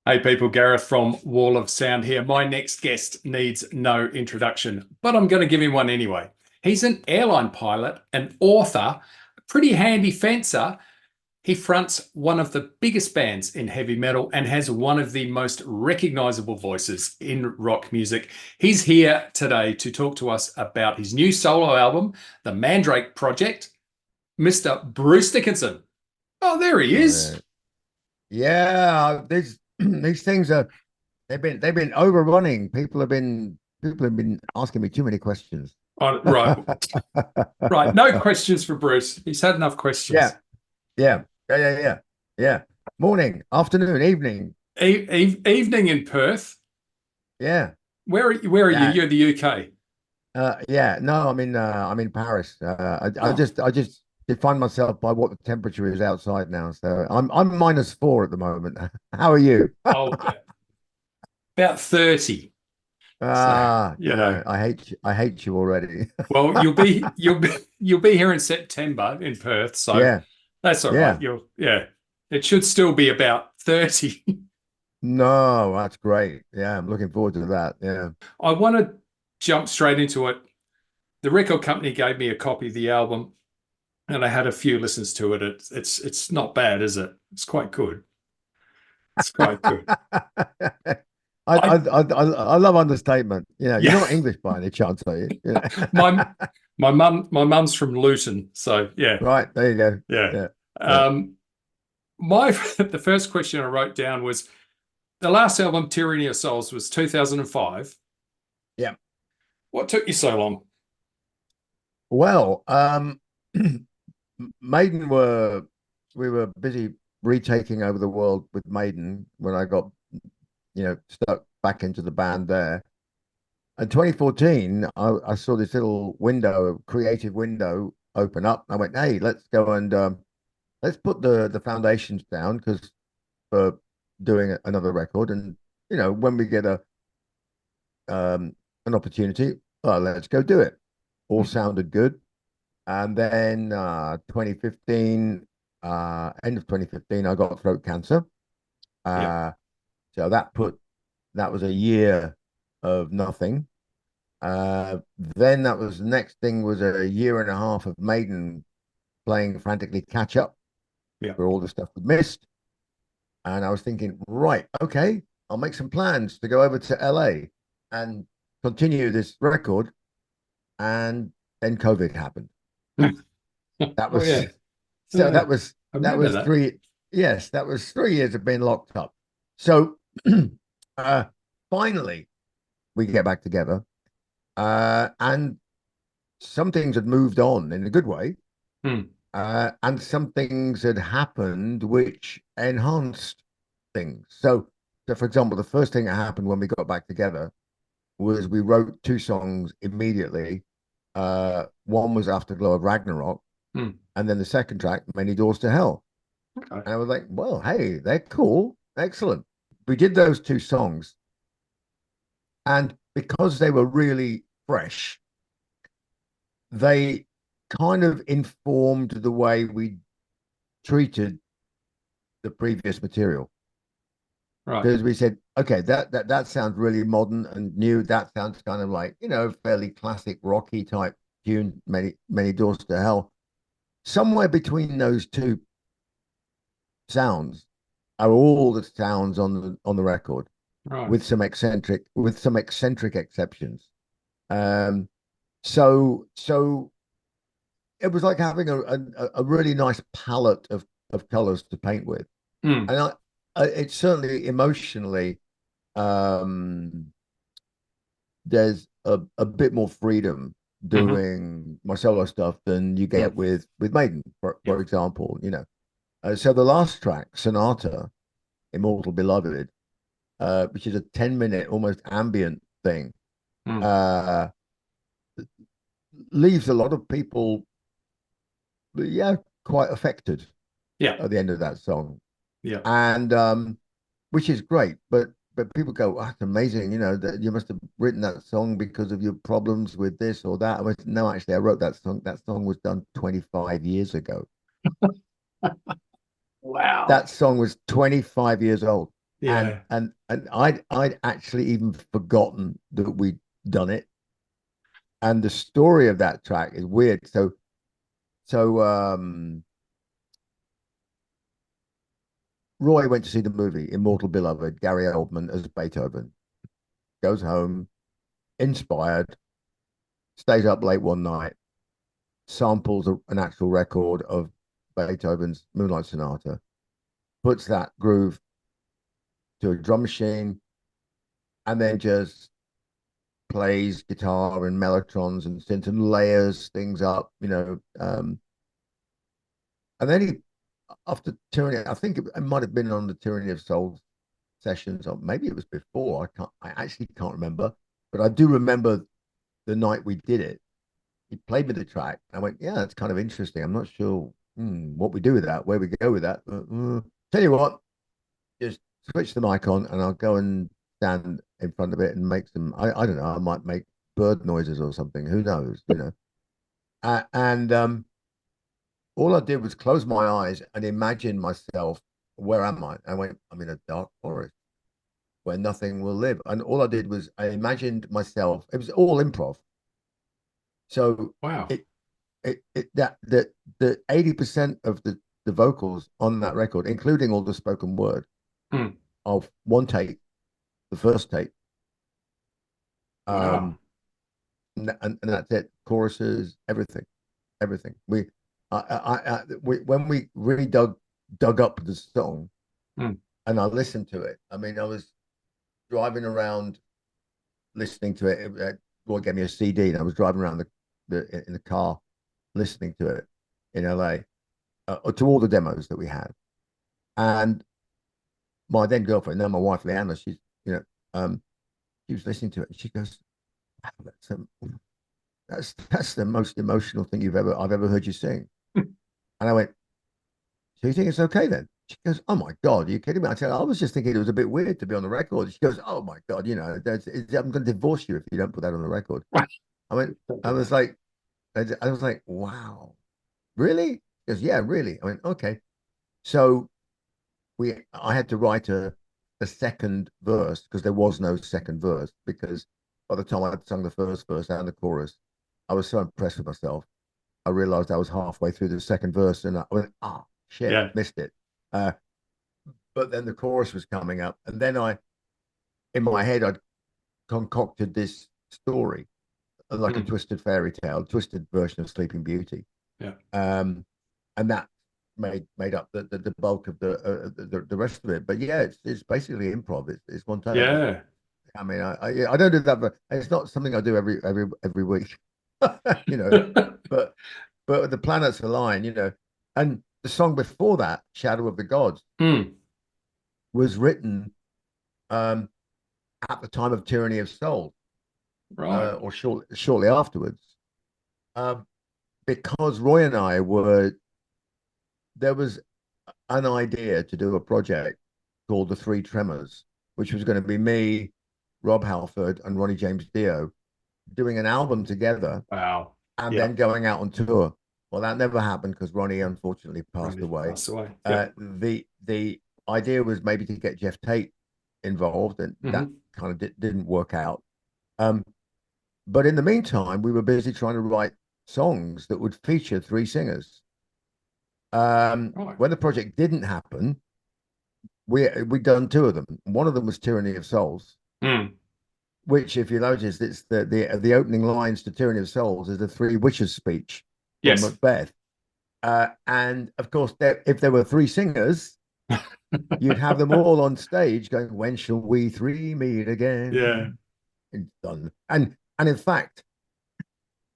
Hey people, Gareth from Wall of Sound here. My next guest needs no introduction, but I'm going to give him one anyway. He's an airline pilot, an author, a pretty handy fencer. He fronts one of the biggest bands in heavy metal and has one of the most recognizable voices in rock music. He's here today to talk to us about his new solo album, the Mandrake Project, Mr. Bruce Dickinson. Oh, there he is. Yeah, these things are they've been overrunning. People have been asking me too many questions. Oh, right, right. No questions for Bruce. He's had enough Yeah, questions. yeah. Morning, afternoon, evening. Evening in Perth. Yeah, Where are you? yeah, You're the UK. yeah. No, I'm in Paris. I Oh, just define myself by what the temperature is outside now. So I'm -4 at the moment. How are you? oh, about 30. So, you know, I hate you already. well, you'll be here in September in Perth, so Yeah, that's all right. yeah. Yeah. It should still be about 30. No, that's great. Yeah, I'm looking forward to that. Yeah. I want to jump straight into it. The record company gave me a copy of the album, and I had a few listens to it. It's not bad, is it? It's quite good. It's quite good. I I love understatement. You're Yeah. not English by any chance, are you? Yeah. My my mum's from Luton, so yeah, Right, there you go. yeah. Yeah, yeah, Um, my the first question I wrote down was the last album, Tyranny of Souls, was 2005. yeah. What took you so long? Well, Maiden were we were busy retaking over the world with Maiden when I got, stuck back into the band there. In 2014, I saw this little window, creative window open up. I went, hey, let's go and let's put the foundations down because for doing another record, and when we get a an opportunity, let's go do it. All sounded good, and then 2015, end of 2015, I got throat cancer. Yeah, Uh, so that was a year of nothing. Then that was the next thing was a year and a half of Maiden playing frantically catch up yeah. for all the stuff we missed. And I was thinking, right, okay, I'll make some plans to go over to LA and continue this record. And then COVID happened. That Oh was yeah, so that was I that remember was that. three. Yes, that was 3 years of being locked up. So uh finally we get back together. And some things had moved on in a good way. Hmm. And some things had happened which enhanced things. So for example, the first thing that happened when we got back together was we wrote two songs immediately. One was Afterglow of Ragnarok, Hmm. and then the second track, Many Doors to Hell. Okay. And I was like, well, hey, they're cool. Excellent. We did those two songs. And because they were really fresh, they kind of informed the way we treated the previous material. Right. Because we said, okay, that sounds really modern and new. That sounds kind of like, fairly classic rocky type tune, many doors to hell. Somewhere between those two sounds are all the sounds on the record, Right. with some eccentric exceptions. Um, so it was like having a really nice palette of colors to paint with, Hmm. and it certainly emotionally, um, there's a bit more freedom Hmm. doing my solo stuff than you Hmm. get with Maiden, Yeah. for example. So the last track, Sonata, Immortal Beloved, which is a 10-minute almost ambient thing, Hmm. uh, leaves a lot of people, yeah, quite affected Yeah. at the end of that song, Yeah. and which is great. But people go, oh, that's amazing. That you must have written that song because of your problems with this or that. I went, no, actually, I wrote that song. That song was done 25 years ago. Wow. That song was 25 years old. Yeah. And I'd actually even forgotten that we'd done it. And the story of that track is weird. So Roy went to see the movie Immortal Beloved, Gary Oldman as Beethoven, goes home, inspired, stays up late one night, samples an actual record of Beethoven's Moonlight Sonata, puts that groove to a drum machine, and then just plays guitar and mellotrons and synth and layers things up, and then he, after Tyranny, I think it might have been on the Tyranny of Soul sessions, or maybe it was before. I actually can't remember, but I do remember the night we did it. He played me the track. I went, yeah, that's kind of interesting. I'm not sure what we do with that, where we go with that. But, tell you what, just switch the mic on, and I'll go and stand in front of it and make some. I don't know. I might make bird noises or something. Who knows? And all I did was close my eyes and imagine myself. Where am I? I went, I'm in a dark forest where nothing will live. And all I did was I imagined myself. It was all improv. So Wow. the 80% of the vocals on that record, including all the spoken word, of one take, the first take. Wow. And that's it. Choruses, everything. When we really dug up the song, and I listened to it. I mean, I was driving around listening to it. Roy gave me a CD, and I was driving around in the car listening to it in LA, to all the demos that we had. And my then girlfriend, now my wife Leanna, she was listening to it, and she goes, wow, that's the most emotional thing I've ever heard you sing. And I went, so you think it's okay then? She goes, oh my God, are you kidding me? I said, I was just thinking it was a bit weird to be on the record. She goes, oh my God, I'm going to divorce you if you don't put that on the record. I went, I was like, wow, really? She goes, yeah, really. I went, okay. So I had to write a second verse because there was no second verse, because by the time I'd sung the first verse and the chorus, I was so impressed with myself. I realized I was halfway through the second verse and I went, shit, Yeah. missed it. But then the chorus was coming up, and then in my head, I'd concocted this story, like a twisted fairy tale, twisted version of Sleeping Beauty. Yeah. And that made up the bulk of the rest of it. But yeah, it's basically improv. It's one take. Yeah. I mean, I don't do that, but it's not something I do every week, But the planets align, and the song before that, Shadow of the Gods, was written at the time of Tyranny of Soul, Right. or shortly afterwards, because Roy and I there was an idea to do a project called the Three Tremors, which was going to be me, Rob Halford, and Ronnie James Dio doing an album together. Wow. And Yeah. then going out on tour. Well, that never happened because Ronnie unfortunately passed away. Yep. The idea was maybe to get Jeff Tate involved, and that kind of didn't work out. But in the meantime, we were busy trying to write songs that would feature three singers. When the project didn't happen, we'd done two of them. One of them was Tyranny of Souls, which, if you notice, it's the opening lines to Tyranny of Souls is the three witches' speech from Yes. Macbeth. And of course, if there were three singers, you'd have them all on stage going, "When shall we three meet again?" Yeah. And done. And in fact,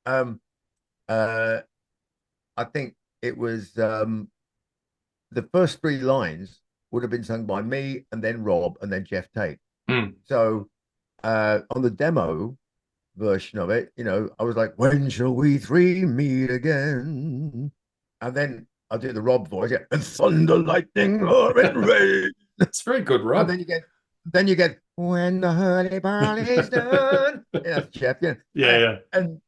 I think it was the first three lines would have been sung by me, and then Rob, and then Jeff Tate. So on the demo version of it, I was like, "When shall we three meet again?" And then I do the Rob voice, yeah, and thunder, lightning, roaring rain. It's very good, Rob. And then you get when the hurly burly's done. Yeah, that's Jeff. Yeah. Yeah. And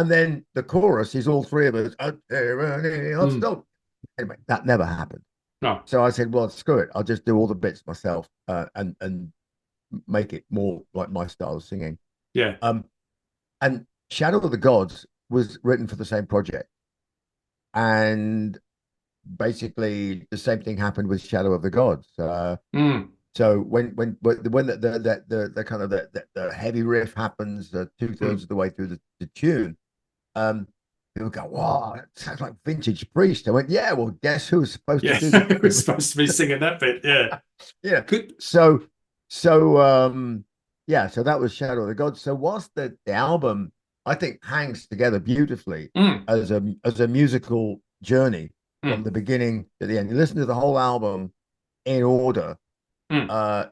then the chorus is all three of us. A tyranny of stone. Anyway, that never happened. No. So I said, well, screw it. I'll just do all the bits myself, and make it more like my style of singing. Yeah. Um, and Shadow of the Gods was written for the same project, and basically the same thing happened with Shadow of the Gods. Mm. So when the kind of the heavy riff happens, 2/3 Mm. of the way through the tune, um, people go, "Wow, that sounds like vintage Priest." I went, "Yeah, well, guess who's supposed to Yeah. do that?" We're supposed to be singing that bit. Yeah. Yeah. Good. So yeah, so that was Shadow of the Gods. So whilst the album I think hangs together beautifully Mm. as a musical journey from Mm. the beginning to the end. You listen to the whole album in order. Mm. Uh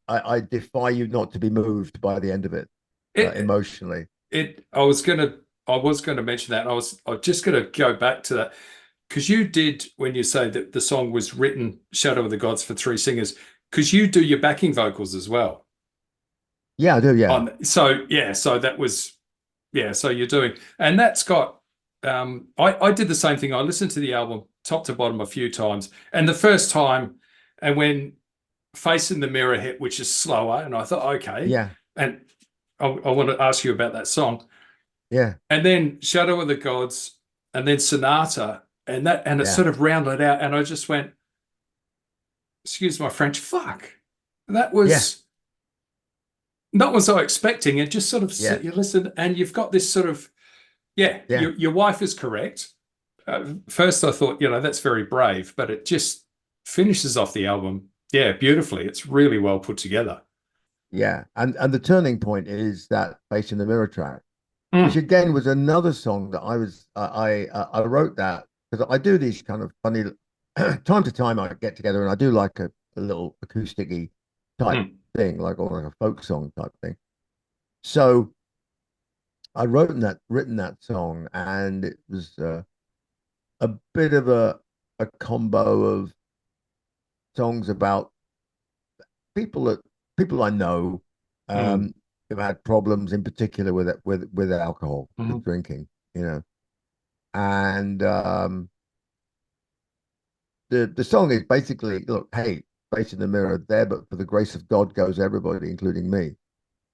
I defy you not to be moved by the end of it, It, emotionally. I was gonna mention that. I was just gonna go back to that because you did when you say that the song was written Shadow of the Gods for three singers, because you do your backing vocals as well. Yeah, I do, yeah. On so yeah, so that was yeah, so you're doing and that's got I did the same thing. I listened to the album top to bottom a few times. And the first time, and when Face in the Mirror hit, which is slower, and I thought, okay. Yeah, And I want to ask you about that song. yeah, And then Shadow of the Gods, and then Sonata, and it yeah, sort of rounded out. And I just went, excuse my French, fuck. That yeah, was not what I was expecting. It just sort of yeah, you listen, and you've got this sort of yeah. yeah. Your wife is correct. First, I thought that's very brave, but it just finishes off the album yeah beautifully. It's really well put together. Yeah. And the turning point is that Face in the Mirror track, which Mm, again was another song that I wrote that because I do these kind of funny time to time I get together and I do like a little acoustic type mm, thing, like or like a folk song type thing. So I written that song, and it was a bit of a combo of songs about people that people I know, mm, who've had problems in particular with it with alcohol, with mm. drinking, you know. And the song is basically, look, hey, face in the mirror there, but for the grace of God goes everybody, including me.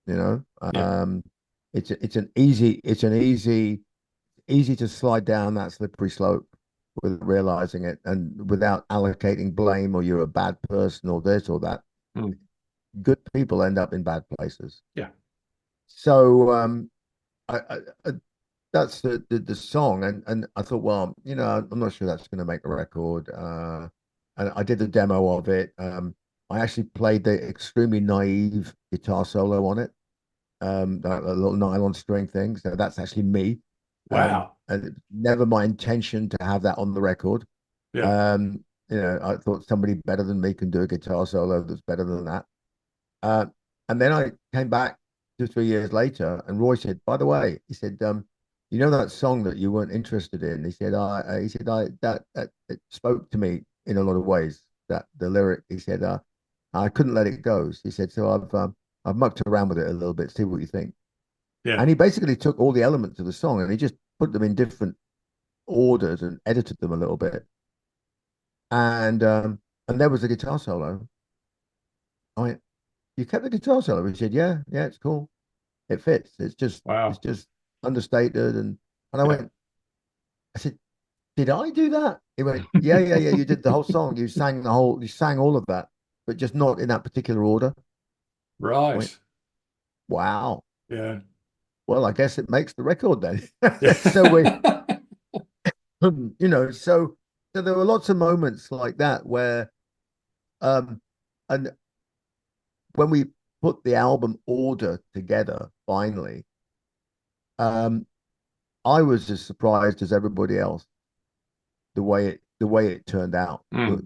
You know, Yeah. it's an easy to slide down that slippery slope with realizing it and without allocating blame or you're a bad person or this or that. Mm, Good people end up in bad places. yeah. So I that's the song, and I thought, well, I'm not sure that's going to make a record. And I did the demo of it. I actually played the extremely naive guitar solo on it, that little nylon string thing. So that's actually me. Wow. And it's never my intention to have that on the record. Yeah. Um, I thought somebody better than me can do a guitar solo that's better than that. Uh, and then I came back 2 3 years later, and Roy said, "By the way," he said, "you know that song that you weren't interested in?" He said, I that it spoke to me in a lot of ways. That the lyric," he said, "I couldn't let it go." He said, "So I've mucked around with it a little bit, see what you think." Yeah. And he basically took all the elements of the song and he just put them in different orders and edited them a little bit. And there was a guitar solo. I went, "You kept the guitar solo?" He said, "Yeah, yeah, it's cool. It fits. It's Wow. just understated." And I Yeah. went, I said, "Did I do that?" He went, "Yeah, yeah, yeah. You did the whole song. You sang all of that, but just not in that particular order." I went, Right. "Wow. Yeah. Well, I guess it makes the record then." So Yeah. so there were lots of moments like that where, um, and when we put the album order together finally, um, I was as surprised as everybody else the way it turned out. Mm,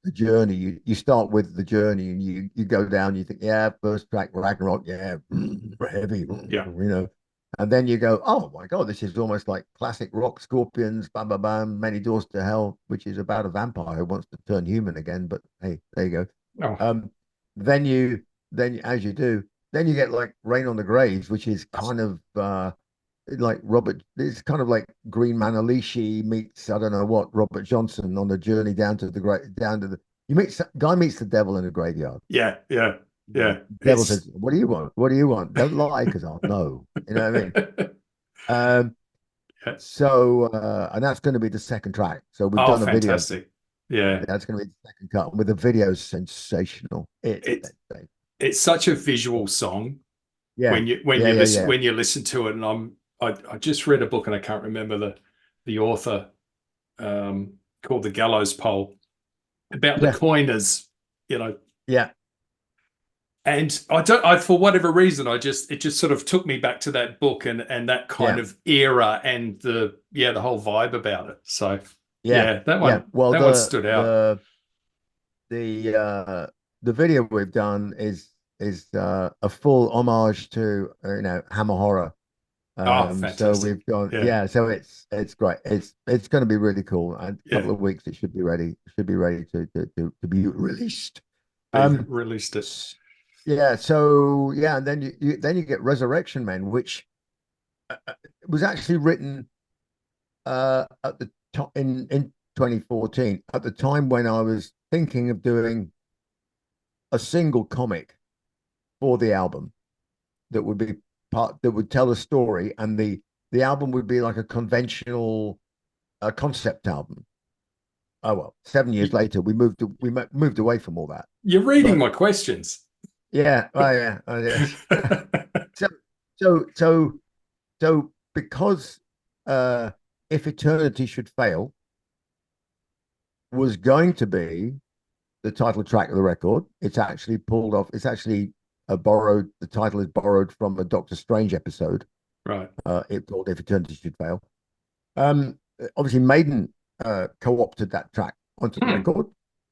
The journey, you start with the journey and you go down, you think, yeah, first track Ragnarok, yeah, heavy, yeah. and then you go, oh my god, this is almost like classic rock, Scorpions, bam bam bam, Many Doors to Hell, which is about a vampire who wants to turn human again, but hey, there you go. Oh, um then you then as you do, then you get like Rain on the Graves, which is kind of like Robert. It's kind of like Green Man Alishi meets I don't know what Robert Johnson on the journey down to the great down to the. You meet guy meets the devil in a graveyard. Yeah, yeah, You know, yeah. devil It's says, "What do you want? What do you want? Don't lie, because I'll know." You know what I mean? Um, yeah. and that's going to be the second track. So we've Oh, done a video. fantastic. Yeah. That's going to be the second cut, with the video sensational. It's It's it's such a visual song yeah, when yeah, you yeah, yeah, listen to it. And I just read a book and I can't remember the author, called The Gallows Pole, about the yeah, coiners, you know. yeah, And I for whatever reason, it just sort of took me back to that book and that kind yeah, of era and the whole vibe about it. So yeah, yeah, yeah. Well, that one stood out. the uh the video we've done is a full homage to Hammer Horror. Oh, So fantastic. we've gone, Yeah, yeah. So it's great. It's going to be really cool. And a yeah. couple of weeks, it should be ready. Should be ready to be released. They Um, released it. yeah. So yeah, and then you get Resurrection Men, which was actually written at the top in 2014, at the time when I was thinking of doing a single comic for the album that would be part that would tell a story, and the album would be like a conventional concept album. Oh well, 7 years Y- later, moved away from all that. You're reading But my questions. yeah, oh yeah, oh yes. so so so so because uh, if eternity should fail was going to be the title track of the record. It's actually pulled off. It's actually borrowed. The title is borrowed from a Doctor Strange episode. Right. It called "If Eternity Should Fail." Um, Obviously, Maiden co-opted that track onto the Hmm. record.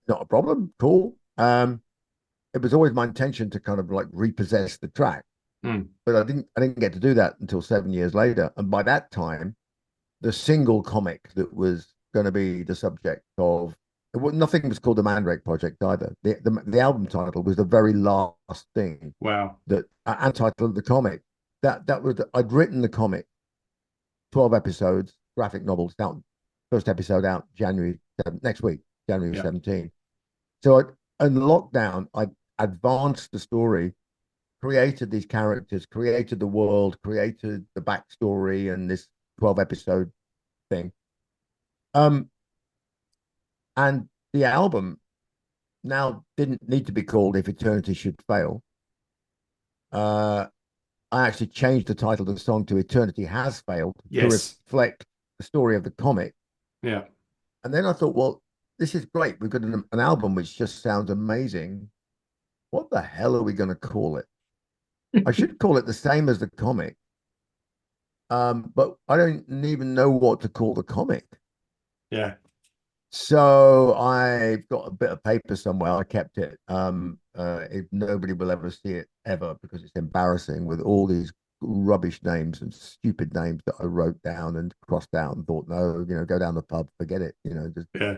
Not a problem. Cool. It was always my intention to kind of like repossess the track, Hmm. but I didn't get to do that until 7 years later. And by that time, the single comic that was going to be the subject of nothing was called the Mandrake Project either. The album title was the very last thing Wow. that and title of the comic. That was I'd written the comic, 12 episodes, graphic novels out. First episode out January 7th, next week, January Yeah. 17th. So in lockdown, I advanced the story, created these characters, created the world, created the backstory, and this 12 episode thing. Um, and the album now didn't need to be called "If Eternity Should Fail." Uh, I actually changed the title of the song to "Eternity Has Failed" to Yes. reflect the story of the comic. Yeah. And then I thought, well, this is great. We've got an album which just sounds amazing. What the hell are we going to call it? I should call it the same as the comic, but I don't even know what to call the comic. Yeah. So I've got a bit of paper somewhere. I kept it. If nobody will ever see it ever, because it's embarrassing, with all these rubbish names and stupid names that I wrote down and crossed out and thought, no, go down the pub, forget it, just Yeah.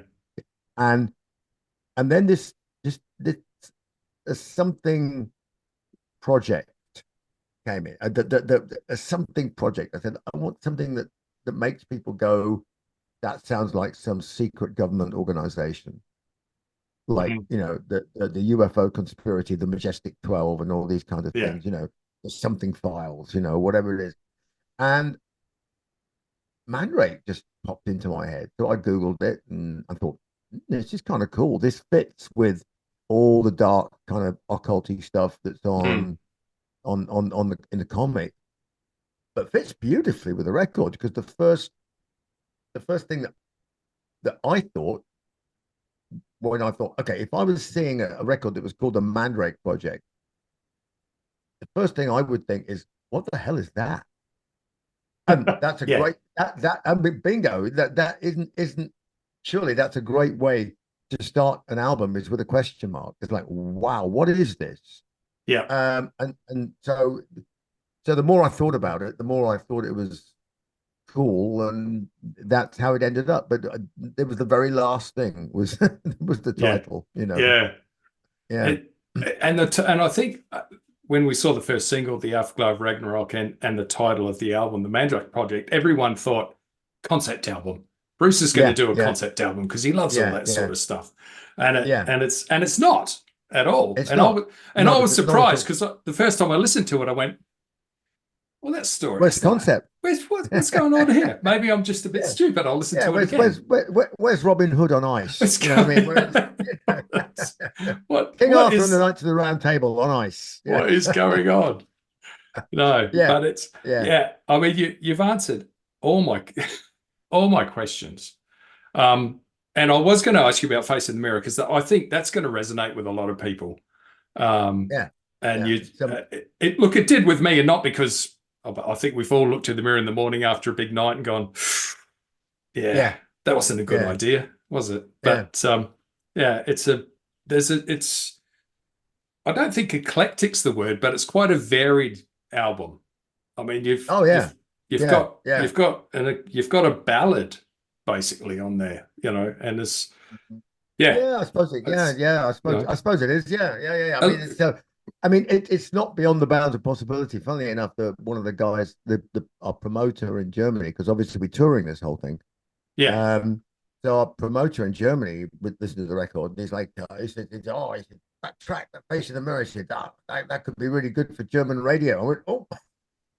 and and then this something project came in. A something project. I said, I want something that makes people go, that sounds like some secret government organization, like Mhm. the UFO conspiracy, the Majestic 12, and all these kind of Yeah. things. The something files, whatever it is. And Mandrake just popped into my head, so I googled it and I thought, this is kind of cool. This fits with all the dark kind of occulty stuff that's Hmm. on the in the comic, but fits beautifully with the record, because the first thing that I thought when I thought, okay, if I was seeing a record that was called the Mandrake Project, the first thing I would think is, what the hell is that? And that's a Yeah. great that I mean, bingo. That isn't surely that's a great way to start an album, is with a question mark. It's like, wow, what is this? Yeah. And so the more I thought about it, the more I thought it was cool, and that's how it ended up. But it was the very last thing was was the Yeah. title. Yeah. Yeah, It, and I think, when we saw the first single, The Afterglow of Ragnarok, and the title of the album, The Mandrake Project, everyone thought concept album. Bruce is going to do a concept album because he loves all that sort of stuff. And it's not at all. It's and not. I was surprised because the first time I listened to it, I went, well, that story. Where's the concept? What's going on here? Maybe I'm just a bit stupid. I'll listen to it again. Where's Robin Hood on ice? You know what I mean? King Arthur and the Knights of the Round Table on ice. What is going on? No, but it's I mean, you've answered all my questions. And I was going to ask you about Face in the Mirror because I think that's going to resonate with a lot of people. It did with me, and not because I think we've all looked in the mirror in the morning after a big night and gone, that wasn't a good idea, was it? But it's I don't think eclectic's the word, but it's quite a varied album. I mean, you've got a ballad basically on there, you know, and it's I suppose it I suppose it is. I mean, it's not beyond the bounds of possibility. Funnily enough, one of the guys, our promoter in Germany, because obviously we're touring this whole thing. So our promoter in Germany would listen to the record, and he's like, he said, that track, that Face in the Mirror, he said, that could be really good for German radio. I went, oh,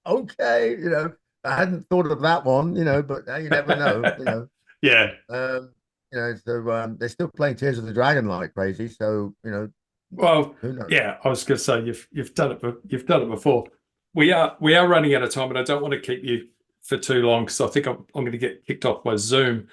okay, you know, I hadn't thought of that one, you know, but you never know, you know. You know, so they're still playing Tears of the Dragon like crazy. So, you know. Well, I was going to say you've done it before. We are running out of time, and I don't want to keep you for too long because I think I'm going to get kicked off by Zoom.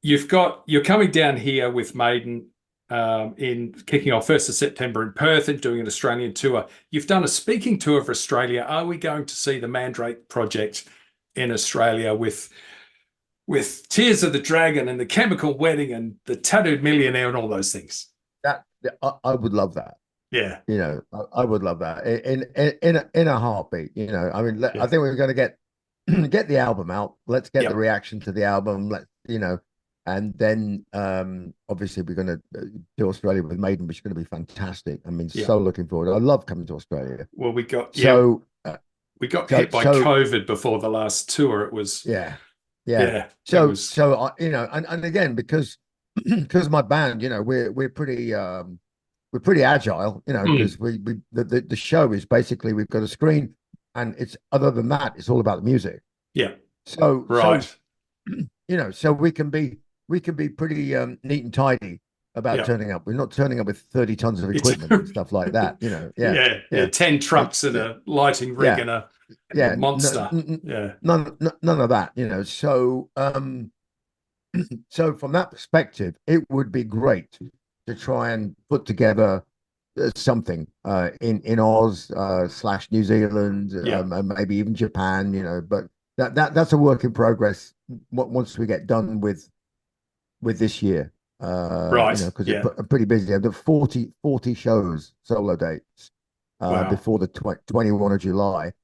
You're coming down here with Maiden in kicking off 1st of September in Perth and doing an Australian tour. You've done a speaking tour of Australia. Are we going to see the Mandrake Project in Australia with Tears of the Dragon and the Chemical Wedding and the Tattooed Millionaire and all those things? I would love that. Yeah, you know, I would love that in a heartbeat. You know, I mean, I think we're going to get the album out. Let's get the reaction to the album. And then obviously we're going to do Australia with Maiden, which is going to be fantastic. I mean, so looking forward. I love coming to Australia. Well, we got hit by COVID before the last tour. It was So you know, and again because my band, you know, we're pretty agile, you know, because the show is basically we've got a screen, and it's other than that, it's all about the music. So you know, so we can be pretty neat and tidy about turning up. We're not turning up with 30 tons of equipment and stuff like that, you know. 10 trucks and a lighting rig and a monster. None of that, you know. So so from that perspective, it would be great to try and put together something in Oz / New Zealand, and maybe even Japan, you know. But that's a work in progress. Once we get done with this year, you know, because I'm pretty busy. I've done 40 shows, solo dates, before the 21 of July,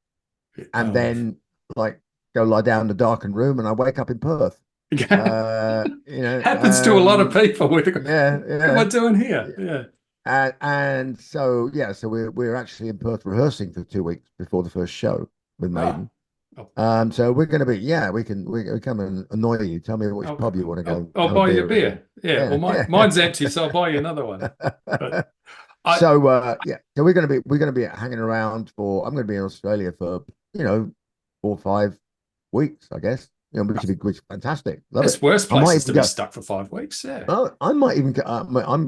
and then like go lie down in the darkened room, and I wake up in Perth. You know, happens to a lot of people. What am I doing here? And so so we're actually in Perth rehearsing for 2 weeks before the first show with Maiden. So we're going to be we can come and annoy you. Tell me which pub you want to go. I'll buy you a beer. Well, mine's empty, so I'll buy you another one. So we're going to be hanging around for. I'm going to be in Australia for 4 or 5 weeks, I guess. You know, which is fantastic. It's worse places to be stuck for 5 weeks. Yeah. Well, I might even.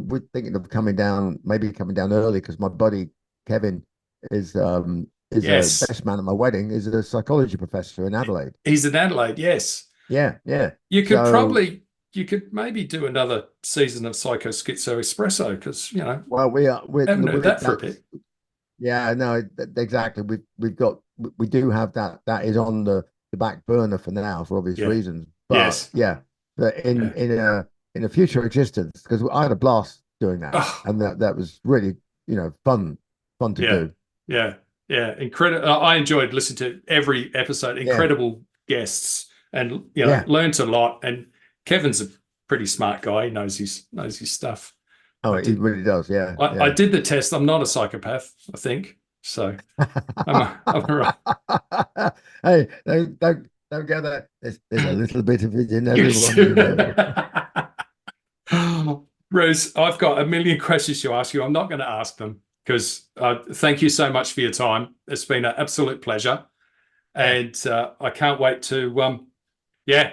We're thinking of coming down early because my buddy Kevin is the best man at my wedding. Is a psychology professor in Adelaide. He's in Adelaide. Yes. Yeah. You could maybe do another season of Psycho Schizo Espresso because you know. Well, we're haven't heard that for a bit. Yeah. No. Exactly. We do have that. That is on the back burner for now for obvious reasons. But but in a future existence, because I had a blast doing that, and that was really fun to do. Yeah, incredible. I enjoyed listening to every episode. Incredible guests, and learned a lot. And Kevin's a pretty smart guy. He knows his stuff. Oh, I it did. really does. Yeah, I yeah. did the test. I'm not a psychopath, I think. So I'm all right. Hey, don't get that. There's a little bit of it in Yes. everyone, you know. Bruce, I've got a million questions to ask you. I'm not going to ask them because thank you so much for your time. It's been an absolute pleasure. Yeah. And I can't wait to, yeah,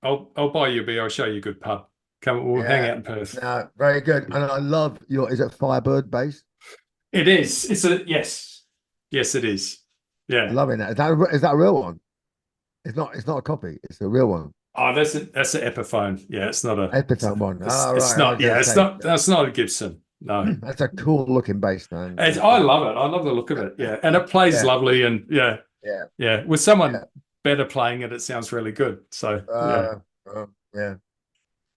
I'll buy you a beer. I'll show you a good pub. Come, we'll hang Yeah. out in Perth. No, very good. And I love your, is it Firebird base? It is. It's a, yes. Yes, it is. Yeah. Loving that. Is that a real one? It's not a copy. It's a real one. Oh, that's an Epiphone. Yeah, it's not a, Epiphone one. Oh, it's right. I was not, going yeah, to it's say not, that's not a Gibson. No. that's a cool looking bass, man. I love it. I love the look of it. Yeah. And it plays Yeah, lovely. And yeah, yeah, yeah. With yeah. someone better playing it, it sounds really good. So yeah. Yeah.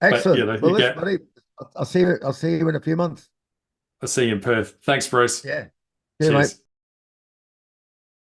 But you Excellent. know, Well, you listen, get buddy. I'll see you. I'll see you in a few months. I'll see you in Perth. Thanks, Bruce. Yeah. See you, mate. Cheers.